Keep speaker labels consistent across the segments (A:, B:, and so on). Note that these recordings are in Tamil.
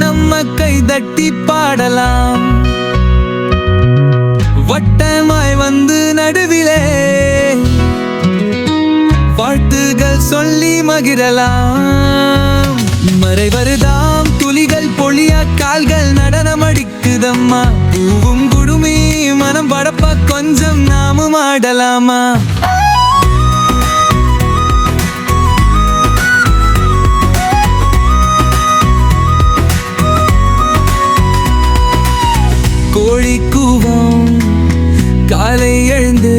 A: நம்ம கை தட்டி பாடலாம். வட்டமாய் வந்து நடுவிலே வாழ்த்துகள் சொல்லி மகிழலாம். மறை வருதாம் துளிகள் பொழிய கால்கள் நடனம் அடிக்குதம்மா. பூவும் குடுமி மனம் படப்ப கொஞ்சம் நாமும் ஆடலாமா? கோழி கூவம் காலை எழுந்து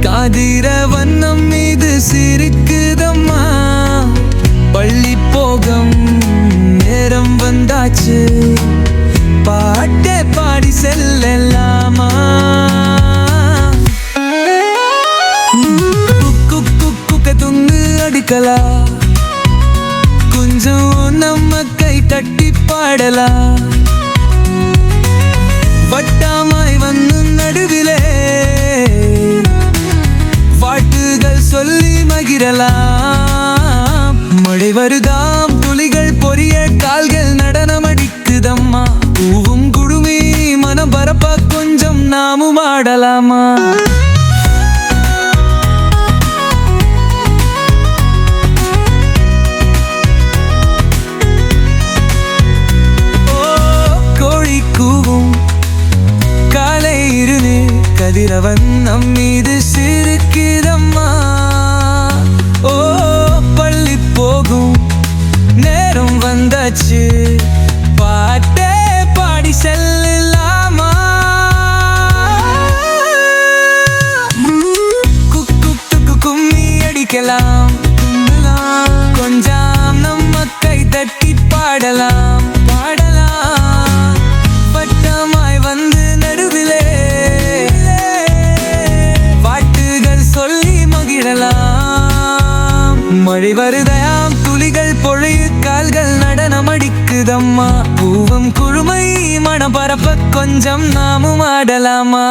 A: காதிர வண்ணம் மீது சிரிக்குதம்மா. பள்ளி போகும் நேரம் வந்தாச்சு, பாட்டே பாடி செல்லலாமா? குக்கு துங்கு அடிக்கலா, கொஞ்சம் நம்ம கை தட்டி பாடலா. வட்டமாய் வந்து நடுவிலே வாழ்த்துகள் சொல்லி மகிழலாம். மழை வருதாம் துளிகள் பொரிய கால்கள் நடனம் அடிக்குதம்மா. பூவும் குடுமி மனம் பரப்ப கொஞ்சம் நாமும் ஆடலாமா? கோழி கூவும் கதிரவன் நம் மீது சிரிக்குதம்மா. ஓ பள்ளி போகும் நேரம் வந்தாச்சு, பாட்டே பாடி செல்லலாமா? குக்கு கும்மி அடிக்கலாம், கொஞ்சம் நம்ம கை தட்டி பாடலாம். வட்டமாய் வந்து நடுவிலே மழை வருதாம் துளிகள் பொழிய கால்கள் நடனம் அடிக்குதம்மா. பூவும் குழுமை மனம் பரப்ப கொஞ்சம் நாமும் ஆடலாமா?